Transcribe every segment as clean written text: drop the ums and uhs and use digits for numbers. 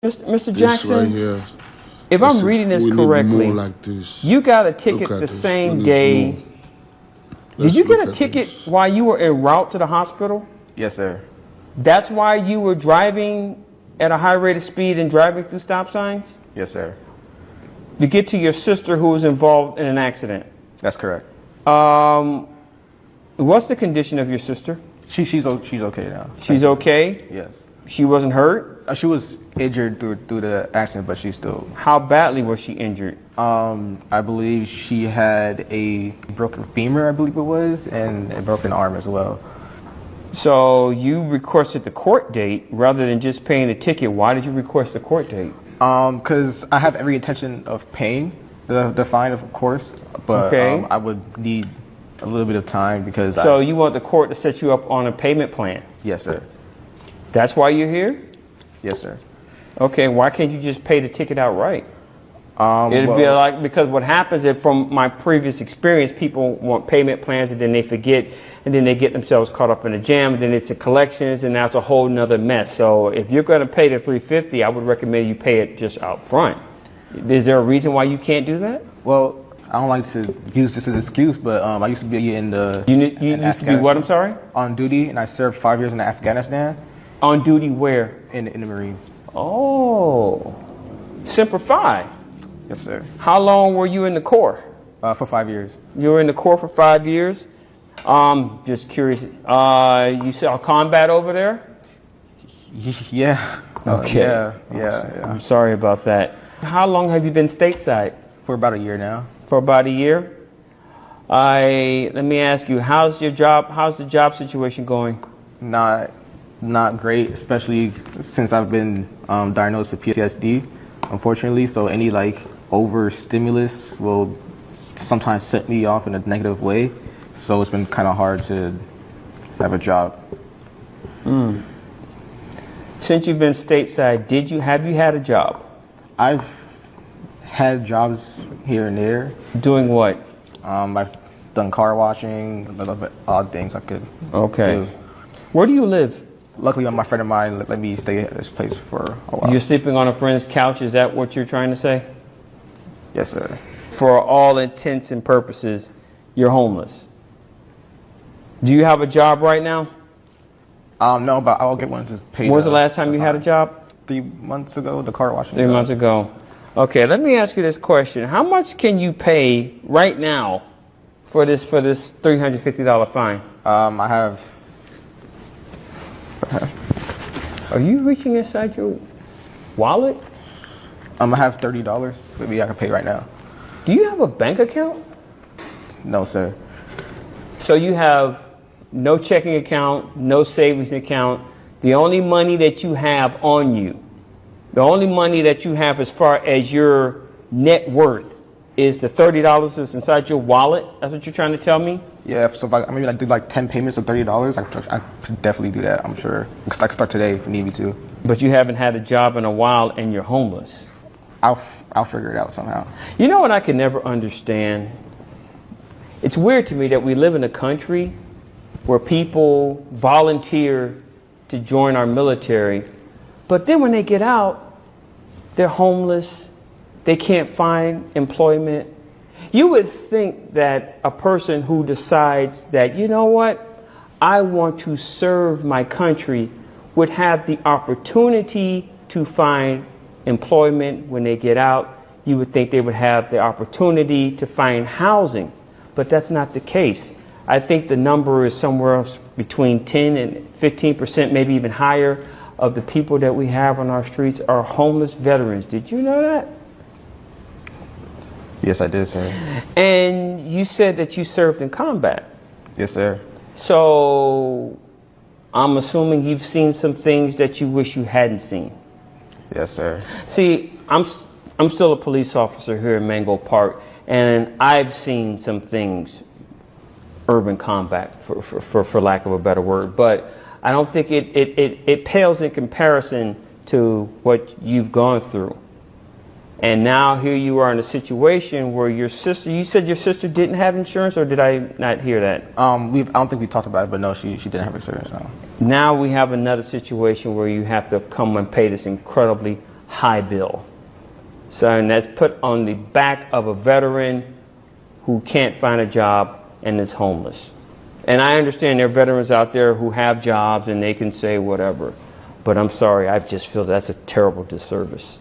Mr. This Jackson, right here. if I'm reading this we need correctly, more like this. you got a ticket Look at the this. same We need day. more. Did Let's you get look a at ticket this. while you were en route to the hospital? Yes, sir. That's why you were driving at a high rate of speed and driving through stop signs? Yes, sir. To get to your sister who was involved in an accident. That's correct. What's the condition of your sister? She's okay now. She's okay? Yes. She wasn't hurt? She was injured through the accident, but she's still. How badly was she injured? I believe she had a broken femur, I believe it was, and a broken arm as well. So you requested the court date rather than just paying the ticket. Why did you request the court date? Because I have every intention of paying the fine, of course, but Okay. I would need a little bit of time because. So you want the court to set you up on a payment plan? Yes, sir. That's why you're here? Yes, sir. Okay, why can't you just pay the ticket outright? It'd be well- like, because what happens is, from my previous experience, people want payment plans and then they forget, and then they get themselves caught up in a jam, and then it's a collections, and that's a whole nother mess. So if you're going to pay the $350, I would recommend you pay it just out front. Is there a reason why you can't do that? Well, I don't like to use this as an excuse, but I used to be in the. You in used to be what, I'm sorry? On duty, and I served 5 years in Afghanistan On duty where? in the Marines. Oh, Semper Fi. Yes, sir. How long were you in the Corps? For 5 years. You were in the Corps for 5 years? Just curious. You saw combat over there? Yeah. Okay. Yeah. I'm sorry about that. How long have you been stateside? For about a year now. For about a year? Let me ask you, how's the job situation going? Not great, especially since I've been diagnosed with PTSD, unfortunately. So any over stimulus will sometimes set me off in a negative way. So it's been kind of hard to have a job. Since you've been stateside, have you had a job? I've had jobs here and there. Doing what? I've done car washing, a little bit odd things I could Okay. do. Where do you live? Luckily, my friend of mine let me stay at this place for a while. You're sleeping on a friend's couch, is that what you're trying to say? Yes, sir. For all intents and purposes, you're homeless. Do you have a job right now? No, but I'll get one to pay. When was the last time you had a job? 3 months ago, the car washing. 3 months ago. Okay, let me ask you this question. How much can you pay right now for this $350 fine? I have. Are you reaching inside your wallet? I have $30. Maybe I can pay right now. Do you have a bank account? No, sir. So you have no checking account, no savings account. The only money that you have on you, the only money that you have as far as your net worth is the $30 that's inside your wallet? That's what you're trying to tell me? Yeah, so if I do 10 payments of $30, I could definitely do that, I'm sure. I could start today if you need me to. But you haven't had a job in a while and you're homeless. I'll figure it out somehow. You know what I can never understand? It's weird to me that we live in a country where people volunteer to join our military, but then when they get out, they're homeless, they can't find employment. You would think that a person who decides that, you know what, I want to serve my country would have the opportunity to find employment when they get out. You would think they would have the opportunity to find housing, but that's not the case. I think the number is somewhere else between 10 and 15%, maybe even higher, of the people that we have on our streets are homeless veterans. Did you know that? Yes, I did, sir. And you said that you served in combat. Yes, sir. So I'm assuming you've seen some things that you wish you hadn't seen. Yes, sir. See, I'm still a police officer here in Mango Park, and I've seen some things, urban combat, for lack of a better word, but I don't think it pales in comparison to what you've gone through. And now here you are in a situation where your sister, you said your sister didn't have insurance, or did I not hear that? I don't think we talked about it, but no, she didn't have insurance. No. Now we have another situation where you have to come and pay this incredibly high bill. So, and that's put on the back of a veteran who can't find a job and is homeless. And I understand there are veterans out there who have jobs and they can say whatever, but I'm sorry, I just feel that's a terrible disservice.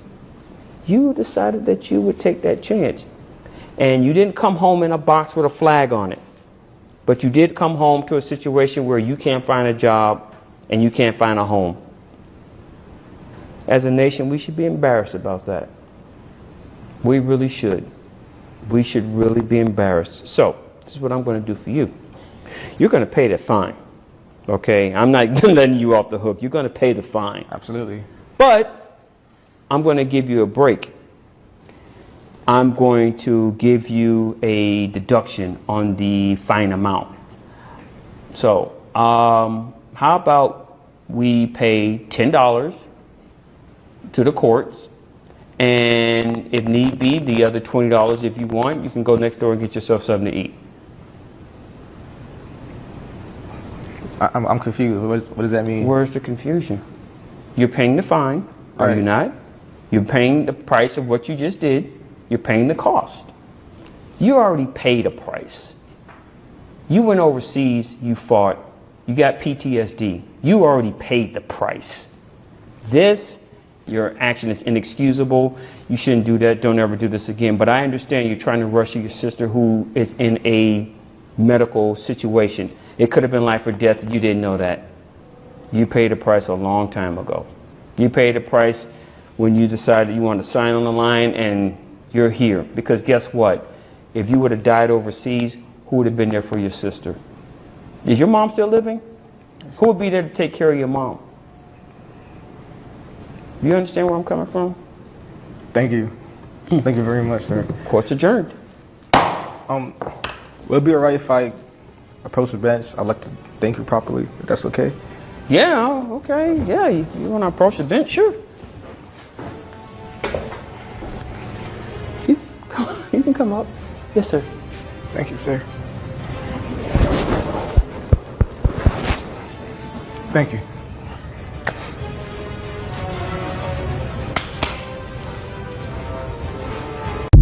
You decided that you would take that chance. And you didn't come home in a box with a flag on it, but you did come home to a situation where you can't find a job and you can't find a home. As a nation, we should be embarrassed about that. We really should. We should really be embarrassed. So, this is what I'm going to do for you. You're going to pay the fine. Okay? I'm not letting you off the hook. You're going to pay the fine. Absolutely. But I'm going to give you a break. I'm going to give you a deduction on the fine amount. So, how about we pay $10 to the courts, and if need be, the other $20 if you want, you can go next door and get yourself something to eat. I'm confused. What does that mean? Where's the confusion? You're paying the fine, are you Right. not? You're paying the price of what you just did. You're paying the cost. You already paid a price. You went overseas, you fought, you got PTSD. You already paid the price. This, your action is inexcusable. You shouldn't do that. Don't ever do this again. But I understand you're trying to rescue your sister who is in a medical situation. It could have been life or death. You didn't know that. You paid a price a long time ago. You paid a price when you decided you wanted to sign on the line, and you're here. Because guess what? If you would have died overseas, who would have been there for your sister? Is your mom still living? Who would be there to take care of your mom? You understand where I'm coming from? Thank you. Thank you very much, sir. Court's adjourned. Will it be alright if I approach the bench? I'd like to thank you properly, if that's okay. Yeah, okay. Yeah, you want to approach the bench? Sure. You can come up. Yes, sir. Thank you, sir. Thank you.